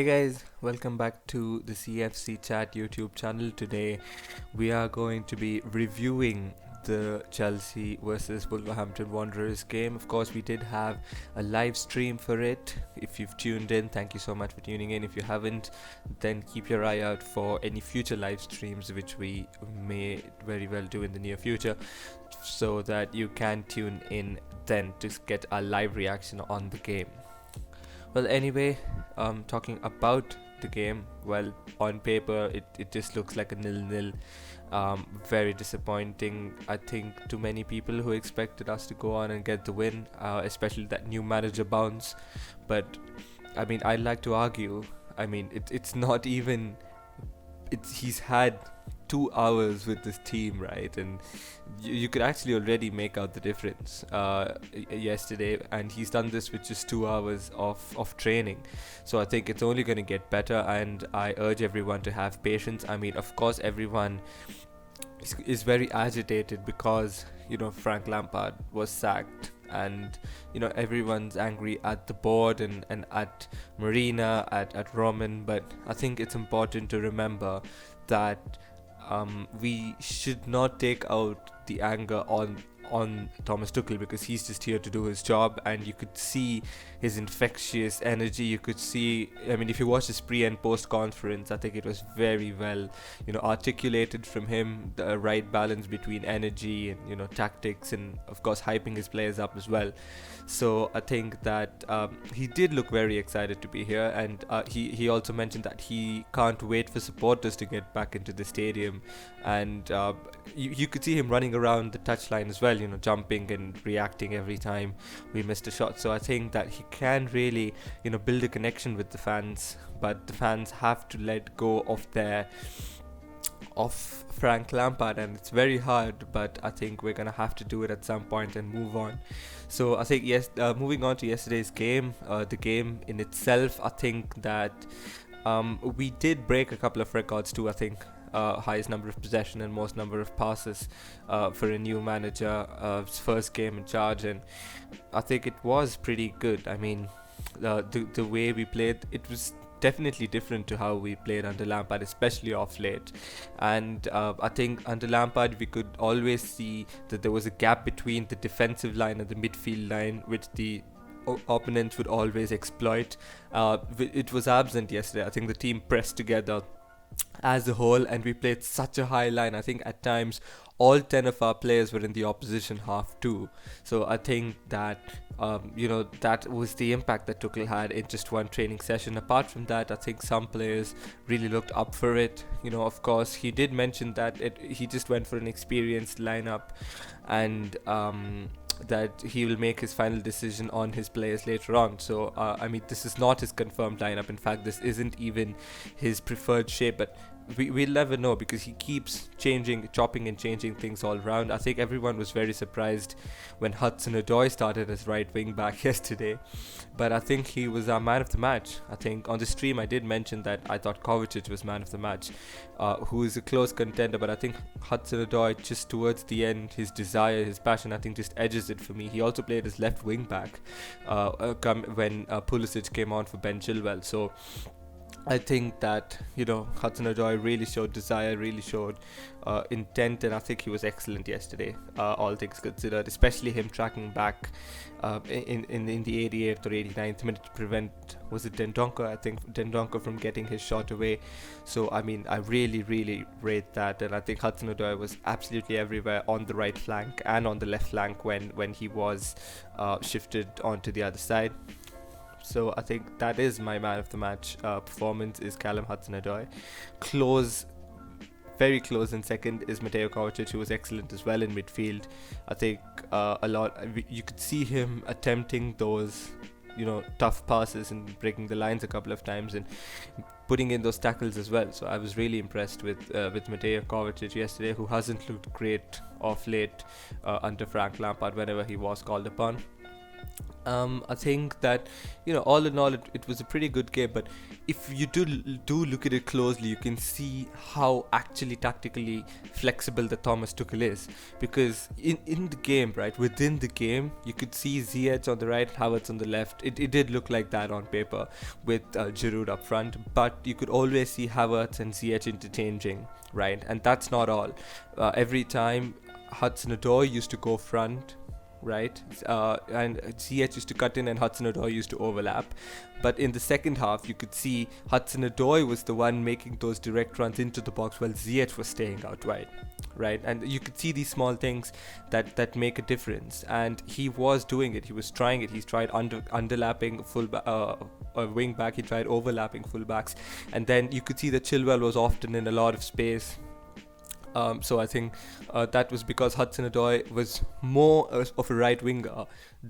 Hey guys, welcome back to the CFC Chat YouTube channel. Today we are going to be reviewing the Chelsea versus Wolverhampton Wanderers game. Of course, we did have a live stream for it. If you've tuned in, thank you so much for tuning in. If you haven't, then keep your eye out for any future live streams, which we may very well do in the near future, so that you can tune in then to get a live reaction on the game. Well, anyway, talking about the game, well, on paper, it just looks like a nil-nil. Very disappointing, I think, to many people who expected us to go on and get the win, especially that new manager bounce. But, I mean, I'd like to argue, I mean, it's not even... he's had 2 hours with this team, right? And you could actually already make out the difference yesterday, and he's done this with just 2 hours of training. So I think it's only going to get better, and I urge everyone to have patience. I mean, of course, everyone is very agitated because, Frank Lampard was sacked, and everyone's angry at the board and at Marina, at Roman. But I think it's important to remember that we should not take out the anger on Thomas Tuchel, because he's just here to do his job, and you could see his infectious energy. You could see, I mean, if you watch his pre and post conference, I think it was very well articulated from him, the right balance between energy and tactics, and of course hyping his players up as well. So I think that he did look very excited to be here, and he also mentioned that he can't wait for supporters to get back into the stadium, and you could see him running around the touchline as well, jumping and reacting every time we missed a shot. So I think that he can really build a connection with the fans, but the fans have to let go of Frank Lampard, and it's very hard, but I think we're gonna have to do it at some point and move on. So I think moving on to yesterday's game, the game in itself, I think that we did break a couple of records too. I think highest number of possession and most number of passes for a new manager, first game in charge, and I think it was pretty good. I mean, the way we played, it was definitely different to how we played under Lampard, especially off late. And I think under Lampard we could always see that there was a gap between the defensive line and the midfield line, which the opponents would always exploit. It was absent yesterday. I think the team pressed together as a whole, and we played such a high line. I think at times all 10 of our players were in the opposition half too. So I think that that was the impact that Tuchel had in just one training session. Apart from that, I think some players really looked up for it. Of course, he did mention that he just went for an experienced lineup, and that he will make his final decision on his players later on. So I mean, this is not his confirmed lineup. In fact, this isn't even his preferred shape, but we'll never know, because he keeps chopping and changing things all around. I think everyone was very surprised when Hudson Odoi started as right wing back yesterday, but I think he was our man of the match. I think on the stream I did mention that I thought Kovacic was man of the match, who is a close contender, but I think Hudson Odoi, just towards the end, his desire, his passion, I think just edges it for me. He also played as left wing back when Pulisic came on for Ben Chilwell. So I think that Hudson Odoi really showed desire, really showed intent, and I think he was excellent yesterday, all things considered, especially him tracking back in the 88th or 89th minute to prevent, was it Dendoncker from getting his shot away. So I mean, I really rate that, and I think Hudson Odoi was absolutely everywhere on the right flank and on the left flank when he was shifted onto the other side. So I think that is my man of the match performance, is Callum Hudson-Odoi. Very close in second is Mateo Kovacic, who was excellent as well in midfield. I think you could see him attempting those tough passes and breaking the lines a couple of times and putting in those tackles as well. So I was really impressed with Mateo Kovacic yesterday, who hasn't looked great off late under Frank Lampard whenever he was called upon. I think that, all in all, it was a pretty good game. But if you do look at it closely, you can see how actually tactically flexible the Thomas Tuchel is. Because in the game, right, within the game, you could see Ziyech on the right, Havertz on the left. It did look like that on paper with Giroud up front. But you could always see Havertz and Ziyech interchanging, right? And that's not all. Every time Hudson Odoi used to go front, right? And Ziyech used to cut in and Hudson Odoi used to overlap. But in the second half, you could see Hudson Odoi was the one making those direct runs into the box while Ziyech was staying out wide, right? And you could see these small things that make a difference. And he was doing it. He was trying it. He's tried underlapping a wing back. He tried overlapping fullbacks. And then you could see that Chilwell was often in a lot of space. So I think that was because Hudson Odoi was more of a right winger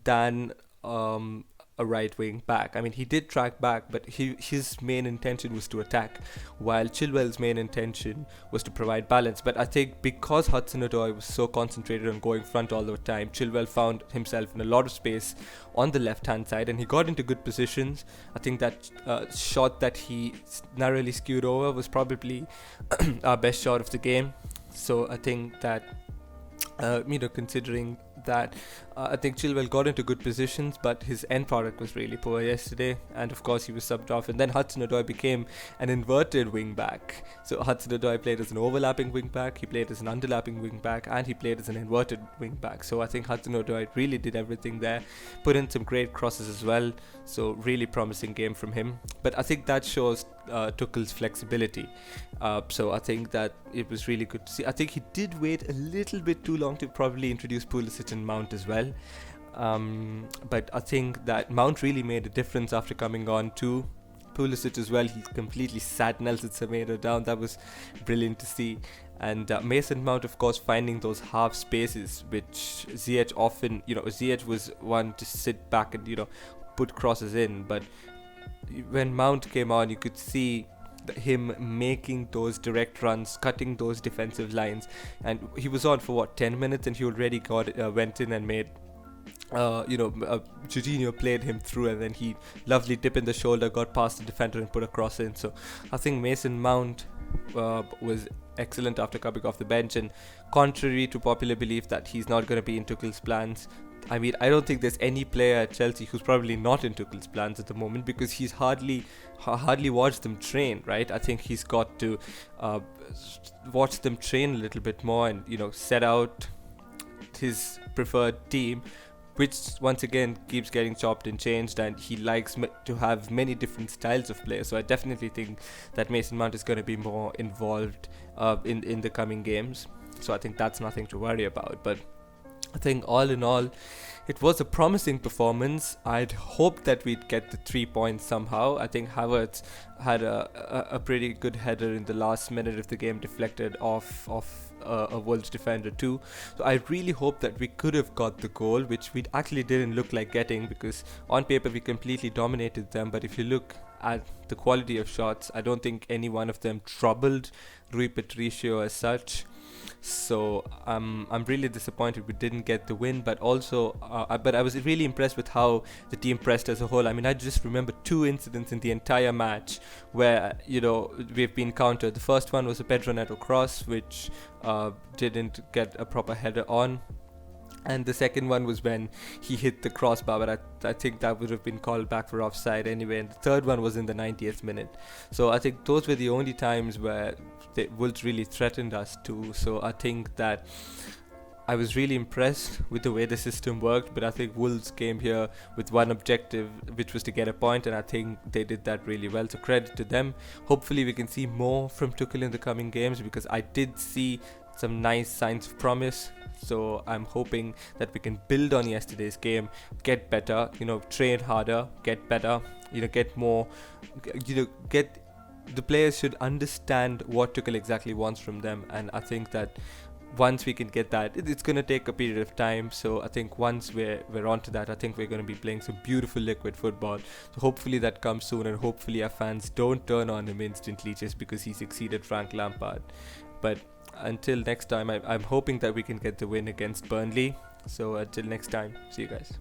than a right wing back. I mean, he did track back, but his main intention was to attack, while Chilwell's main intention was to provide balance. But I think because Hudson Odoi was so concentrated on going front all the time, Chilwell found himself in a lot of space on the left-hand side, and he got into good positions. I think that shot that he narrowly skewed over was probably our best shot of the game. So I think that, considering that, I think Chilwell got into good positions, but his end product was really poor yesterday. And of course, he was subbed off. And then Hudson Odoi became an inverted wing back. So Hudson Odoi played as an overlapping wing back, he played as an underlapping wing back, and he played as an inverted wing back. So I think Hudson Odoi really did everything there, put in some great crosses as well. So really promising game from him. But I think that shows Tuchel's flexibility. So I think that it was really good to see. I think he did wait a little bit too long to probably introduce Pulisic and Mount as well. But I think that Mount really made a difference after coming on too. Pulisic as well, he completely sat Nelson Semedo down. That was brilliant to see. And Mason Mount, of course, finding those half spaces, which Ziyech often, Ziyech was one to sit back and, put crosses in. But when Mount came on, you could see him making those direct runs, cutting those defensive lines. And he was on for 10 minutes, and he already went in and made Jorginho played him through, and then he lovely dip in the shoulder, got past the defender and put a cross in. So I think Mason Mount was excellent after coming off the bench, and contrary to popular belief that he's not going to be in Tuchel's plans, I mean, I don't think there's any player at Chelsea who's probably not in Tuchel's plans at the moment, because he's hardly watched them train, right? I think he's got to watch them train a little bit more and, set out his preferred team, which once again keeps getting chopped and changed, and he likes to have many different styles of play. So I definitely think that Mason Mount is going to be more involved in the coming games. So I think that's nothing to worry about. But I think all in all, it was a promising performance. I'd hoped that we'd get the 3 points somehow. I think Havertz had a pretty good header in the last minute of the game, deflected off a Wolves defender too. So I really hope that we could have got the goal, which we actually didn't look like getting, because on paper we completely dominated them. But if you look at the quality of shots, I don't think any one of them troubled Rui Patricio as such. So I'm really disappointed we didn't get the win, but also but I was really impressed with how the team pressed as a whole. I mean, I just remember 2 incidents in the entire match where we've been countered. The first one was a Pedro Neto cross, which didn't get a proper header on. And the second one was when he hit the crossbar, but I think that would have been called back for offside anyway. And the third one was in the 90th minute. So I think those were the only times where the Wolves really threatened us too. So I think that I was really impressed with the way the system worked, but I think Wolves came here with one objective, which was to get a point, and I think they did that really well. So credit to them. Hopefully we can see more from Tuchel in the coming games, because I did see some nice signs of promise. So I'm hoping that we can build on yesterday's game, get better, train harder, get better, get more, get the players should understand what Tuchel exactly wants from them. And I think that once we can get that, it's going to take a period of time. So I think once we're onto that, I think we're going to be playing some beautiful liquid football. So hopefully that comes soon, and hopefully our fans don't turn on him instantly just because he succeeded Frank Lampard. But until next time, I'm hoping that we can get the win against Burnley. So until next time, see you guys.